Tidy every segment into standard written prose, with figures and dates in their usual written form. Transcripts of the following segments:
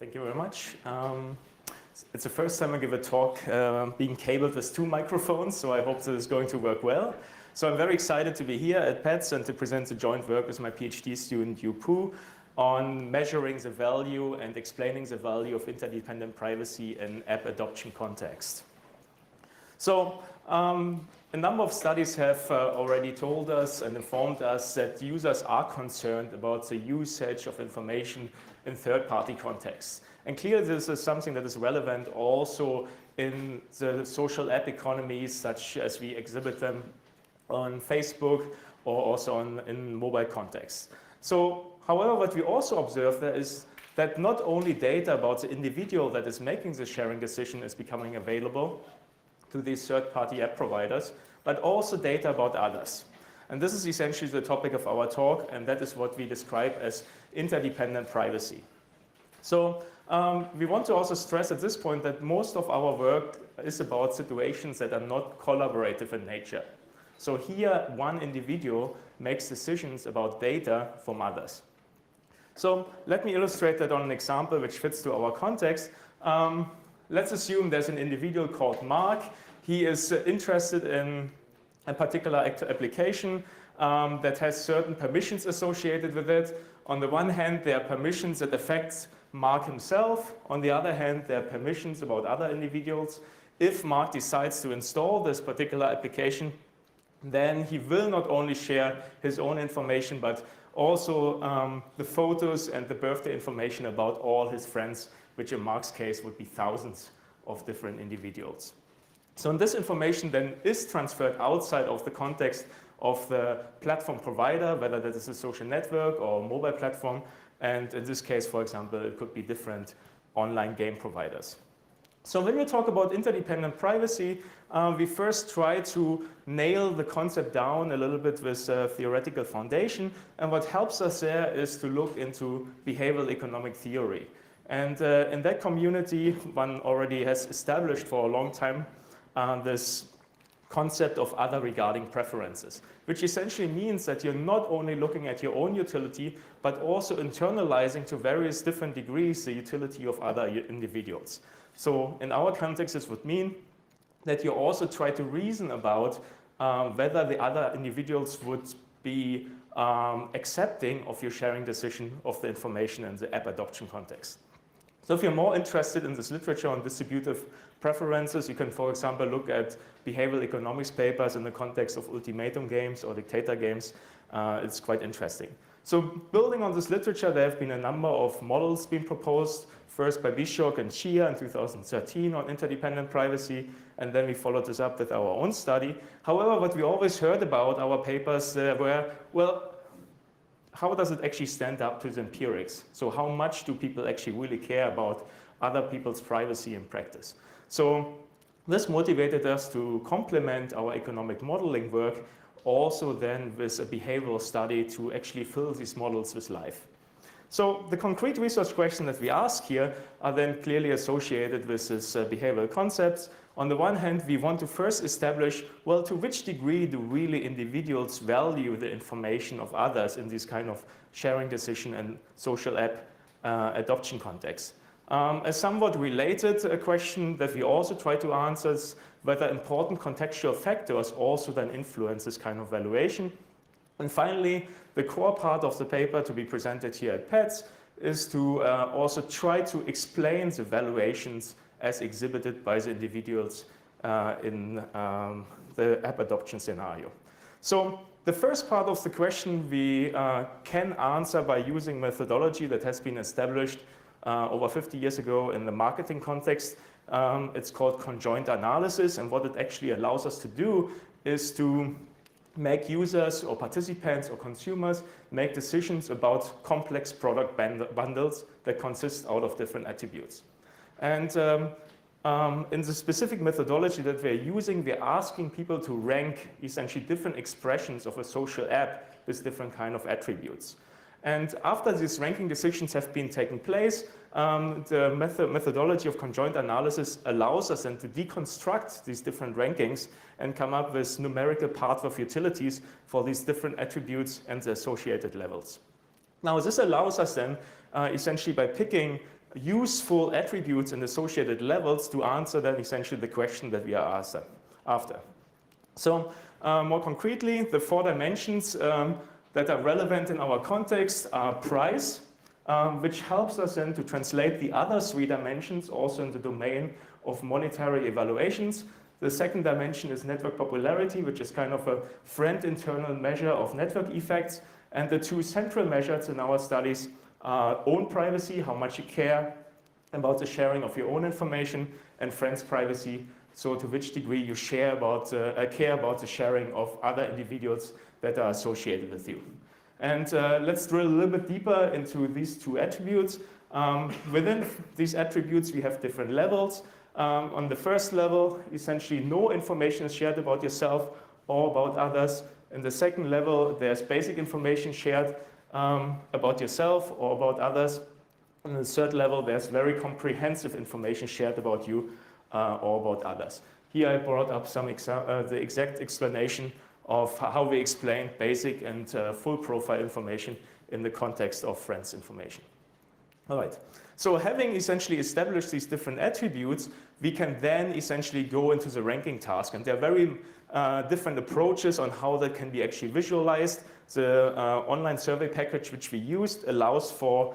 Thank you very much. It's the first time I give a talk being cabled with two microphones, so I hope this is going to work well. So I'm very excited to be here at PETS and to present the joint work with my PhD student, Yu Pu, on measuring the value and explaining the value of interdependent privacy in app adoption context. So a number of studies have already told us and informed us that users are concerned about the usage of information in third-party contexts. And clearly this is something that is relevant also in the social app economies, such as we exhibit them on Facebook or also in mobile contexts. So, however, what we also observe there is that not only data about the individual that is making the sharing decision is becoming available to these third-party app providers, but also data about others. And this is essentially the topic of our talk, and that is what we describe as interdependent privacy. So we want to also stress at this point that most of our work is about situations that are not collaborative in nature. So here, one individual makes decisions about data from others. So let me illustrate that on an example which fits to our context. Let's assume there's an individual called Mark. He is interested in a particular application that has certain permissions associated with it. On the one hand, there are permissions that affect Mark himself. On the other hand, there are permissions about other individuals. If Mark decides to install this particular application, then he will not only share his own information, but also the photos and the birthday information about all his friends, which in Mark's case would be thousands of different individuals. So this information then is transferred outside of the context of the platform provider, whether that is a social network or a mobile platform. And in this case, for example, it could be different online game providers. So when we talk about interdependent privacy, we first try to nail the concept down a little bit with a theoretical foundation. And what helps us there is to look into behavioral economic theory. And in that community, one already has established for a long time this concept of other regarding preferences, which essentially means that you're not only looking at your own utility, but also internalizing to various different degrees the utility of other individuals. So in our context, this would mean that you also try to reason about whether the other individuals would be accepting of your sharing decision of the information in the app adoption context. So if you're more interested in this literature on distributive preferences, you can, for example, look at behavioral economics papers in the context of ultimatum games or dictator games. It's quite interesting. So building on this literature, there have been a number of models being proposed, first by Bishok and Chia in 2013 on interdependent privacy, and then we followed this up with our own study. However, what we always heard about our papers were, well, how does it actually stand up to the empirics? So how much do people actually really care about other people's privacy in practice? So this motivated us to complement our economic modeling work also then with a behavioral study to actually fill these models with life. So the concrete research questions that we ask here are then clearly associated with this behavioral concepts. On the one hand, we want to first establish, well, to which degree do really individuals value the information of others in this kind of sharing decision and social app adoption context. A somewhat related question that we also try to answer is whether important contextual factors also then influence this kind of valuation. And finally, the core part of the paper to be presented here at PETS is to also try to explain the valuations as exhibited by the individuals in the app adoption scenario. So the first part of the question we can answer by using methodology that has been established over 50 years ago in the marketing context. It's called conjoint analysis, and what it actually allows us to do is to make users or participants or consumers make decisions about complex product bundles that consist out of different attributes. And in the specific methodology that we're using, we're asking people to rank essentially different expressions of a social app with different kind of attributes. And after these ranking decisions have been taken place, the methodology of conjoint analysis allows us then to deconstruct these different rankings and come up with numerical path of utilities for these different attributes and the associated levels. Now, this allows us then, essentially by picking useful attributes and associated levels to answer then essentially the question that we are after. So more concretely, the 4 dimensions that are relevant in our context are price, which helps us then to translate the other 3 dimensions also in the domain of monetary evaluations. The second dimension is network popularity, which is kind of a friend internal measure of network effects. And the 2 central measures in our studies are own privacy, how much you care about the sharing of your own information, and friends' privacy, so to which degree you care about the sharing of other individuals that are associated with you. And let's drill a little bit deeper into these 2 attributes. Within these attributes, we have different levels. On the first level, essentially no information is shared about yourself or about others. In the second level, there's basic information shared about yourself or about others. On the third level, there's very comprehensive information shared about you or about others. Here I brought up the exact explanation of how we explain basic and full profile information in the context of friends information. All right. So having essentially established these different attributes, we can then essentially go into the ranking task. And there are very different approaches on how that can be actually visualized. The online survey package which we used allows for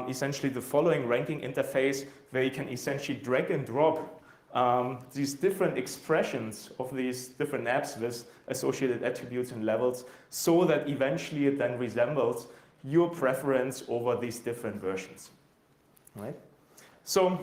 essentially the following ranking interface, where you can essentially drag and drop these different expressions of these different apps with associated attributes and levels, so that eventually it then resembles your preference over these different versions. Right? So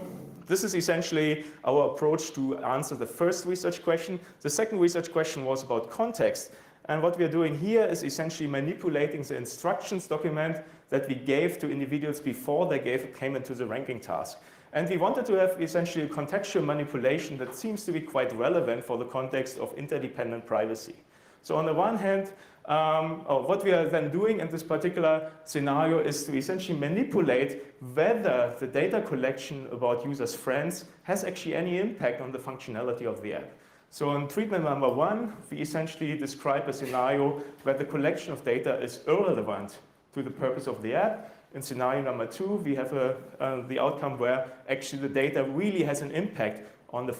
this is essentially our approach to answer the first research question. The second research question was about context. And what we are doing here is essentially manipulating the instructions document that we gave to individuals before they came into the ranking task. And we wanted to have essentially a contextual manipulation that seems to be quite relevant for the context of interdependent privacy. So on the one hand, what we are then doing in this particular scenario is to essentially manipulate whether the data collection about users' friends has actually any impact on the functionality of the app. So in treatment number 1, we essentially describe a scenario where the collection of data is irrelevant to the purpose of the app. In scenario number 2, we have the outcome where actually the data really has an impact on the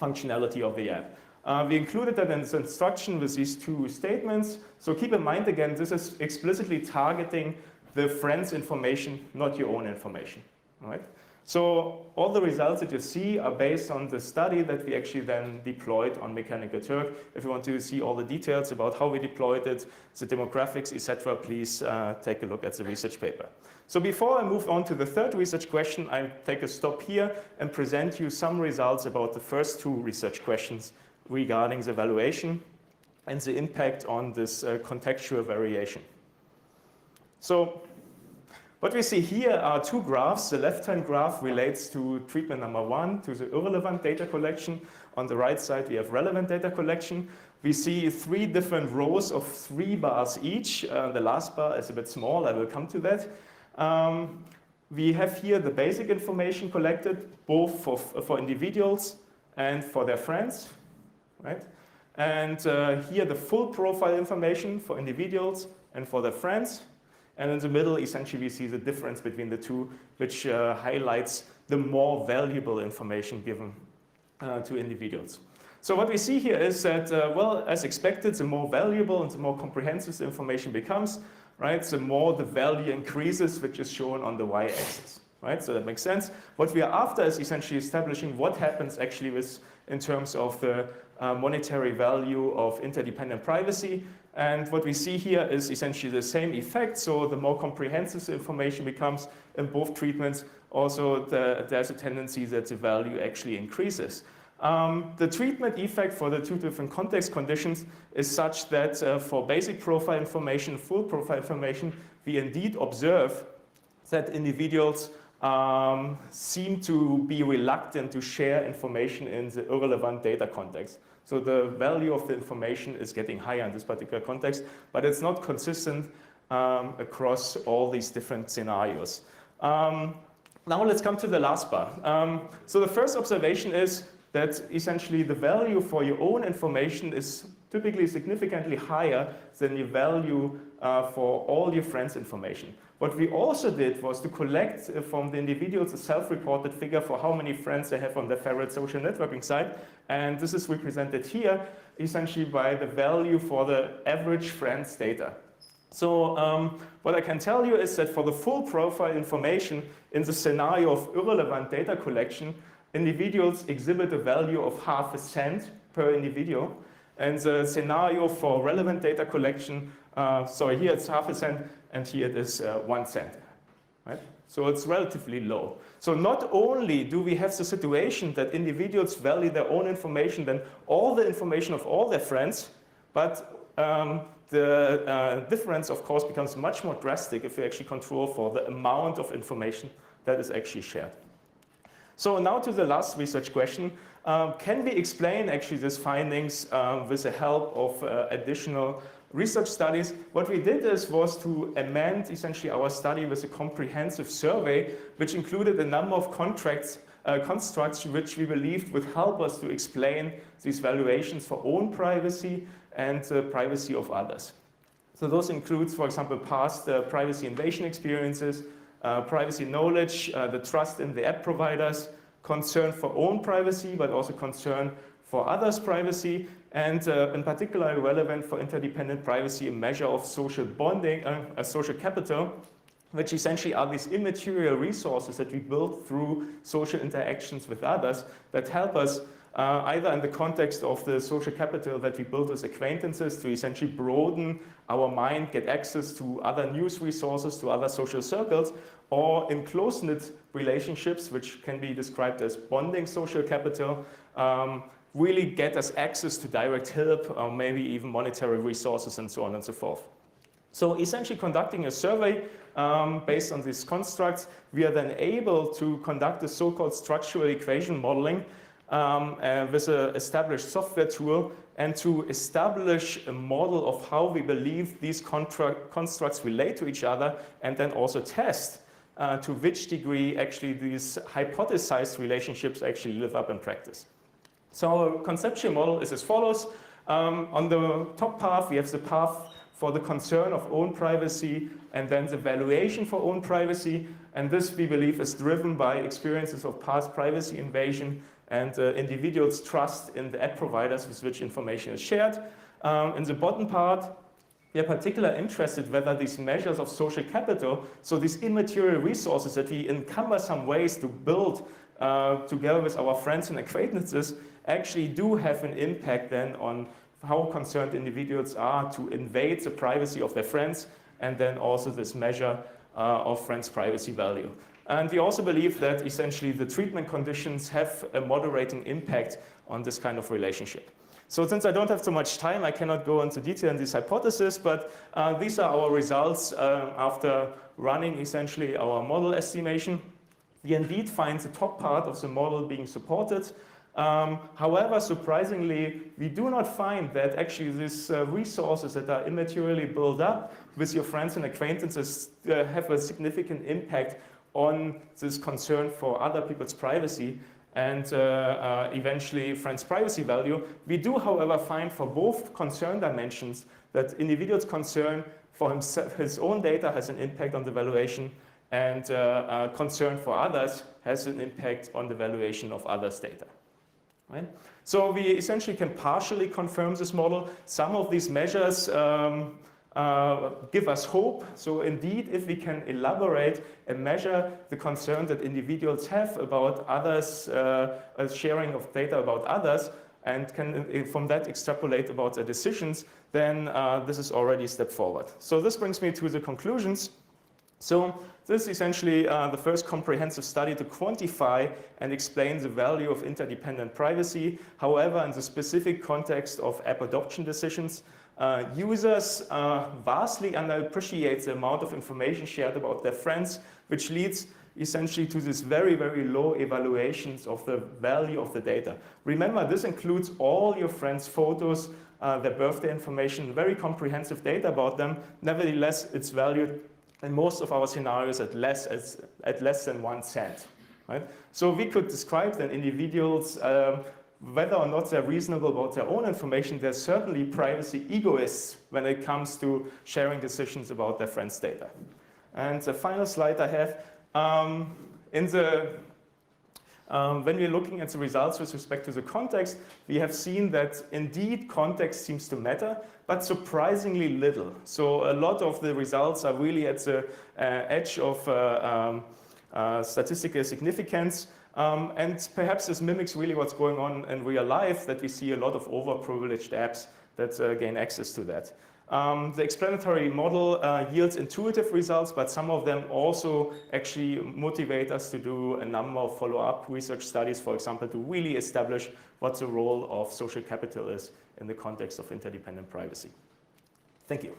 functionality of the app. We included that in this instruction with these 2 statements. So keep in mind, again, this is explicitly targeting the friend's information, not your own information. All right? So all the results that you see are based on the study that we actually then deployed on Mechanical Turk. If you want to see all the details about how we deployed it, the demographics, etc., please take a look at the research paper. So before I move on to the third research question, I take a stop here and present you some results about the first 2 research questions regarding the valuation and the impact on this contextual variation. So what we see here are 2 graphs. The left-hand graph relates to treatment number 1, to the irrelevant data collection. On the right side, we have relevant data collection. We see 3 different rows of 3 bars each. The last bar is a bit small. I will come to that. We have here the basic information collected, both for individuals and for their friends. Right? And here the full profile information for individuals and for their friends. And in the middle, essentially, we see the difference between the 2, which highlights the more valuable information given to individuals. So what we see here is that, well, as expected, the more valuable and the more comprehensive the information becomes, right, the more the value increases, which is shown on the y-axis. Right? So that makes sense. What we are after is essentially establishing what happens actually in terms of the monetary value of interdependent privacy. And what we see here is essentially the same effect. So the more comprehensive the information becomes in both treatments, also there's a tendency that the value actually increases. The treatment effect for the 2 different context conditions is such that for basic profile information, full profile information, we indeed observe that individuals seem to be reluctant to share information in the irrelevant data context. So the value of the information is getting higher in this particular context, but it's not consistent across all these different scenarios. Now let's come to the last bar. So the first observation is that essentially the value for your own information is typically significantly higher than the value for all your friends' information. What we also did was to collect from the individuals a self-reported figure for how many friends they have on their favorite social networking site. And this is represented here essentially by the value for the average friends data. So what I can tell you is that for the full profile information in the scenario of irrelevant data collection, individuals exhibit a value of ½ a cent per individual. And the scenario for relevant data collection, sorry, here it's ½ a cent, and here it is 1 cent. Right? So it's relatively low. So not only do we have the situation that individuals value their own information than all the information of all their friends, but the difference, of course, becomes much more drastic if we actually control for the amount of information that is actually shared. So now to the last research question. Can we explain actually these findings with the help of additional research studies? What we did was to amend essentially our study with a comprehensive survey, which included a number of constructs which we believed would help us to explain these valuations for own privacy and the privacy of others. So those include, for example, past privacy invasion experiences, privacy knowledge, the trust in the app providers, concern for own privacy, but also concern for others' privacy, and in particular relevant for interdependent privacy, a measure of social bonding, a social capital, which essentially are these immaterial resources that we build through social interactions with others that help us either in the context of the social capital that we build as acquaintances to essentially broaden our mind, get access to other news resources, to other social circles, or in close-knit relationships, which can be described as bonding social capital, really get us access to direct help, or maybe even monetary resources, and so on and so forth. So essentially conducting a survey based on these constructs, we are then able to conduct a so-called structural equation modeling with an established software tool and to establish a model of how we believe these constructs relate to each other, and then also test to which degree actually these hypothesized relationships actually live up in practice. So our conceptual model is as follows. On the top path, we have the path for the concern of own privacy and then the valuation for own privacy. And this, we believe, is driven by experiences of past privacy invasion and individuals' trust in the app providers with which information is shared. In the bottom part, we are particularly interested whether these measures of social capital, so these immaterial resources that we in cumbersome ways to build together with our friends and acquaintances, actually do have an impact then on how concerned individuals are to invade the privacy of their friends, and then also this measure of friends' privacy value. And we also believe that essentially the treatment conditions have a moderating impact on this kind of relationship. So since I don't have so much time, I cannot go into detail in this hypothesis, but these are our results after running essentially our model estimation. We indeed find the top part of the model being supported. However, surprisingly, we do not find that actually these resources that are immaterially built up with your friends and acquaintances have a significant impact on this concern for other people's privacy and eventually friends' privacy value. We do, however, find for both concern dimensions that individuals' concern for his own data has an impact on the valuation, and concern for others has an impact on the valuation of others' data. Right? So we essentially can partially confirm this model. Some of these measures give us hope. So indeed, if we can elaborate and measure the concern that individuals have about others, sharing of data about others, and can from that extrapolate about their decisions, then this is already a step forward. So this brings me to the conclusions. So this is essentially the first comprehensive study to quantify and explain the value of interdependent privacy. However, in the specific context of app adoption decisions, users vastly underappreciate the amount of information shared about their friends, which leads essentially to this very, very low evaluations of the value of the data. Remember, this includes all your friends' photos, their birthday information, very comprehensive data about them. Nevertheless, it's valued in most of our scenarios at less than 1 cent. Right? So we could describe then individuals, whether or not they're reasonable about their own information, they're certainly privacy egoists when it comes to sharing decisions about their friends' data. And the final slide I have, when we're looking at the results with respect to the context, we have seen that indeed context seems to matter, but surprisingly little. So a lot of the results are really at the edge of statistical significance. And perhaps this mimics really what's going on in real life, that we see a lot of overprivileged apps that gain access to that. The explanatory model yields intuitive results, but some of them also actually motivate us to do a number of follow-up research studies, for example, to really establish what the role of social capital is in the context of interdependent privacy. Thank you.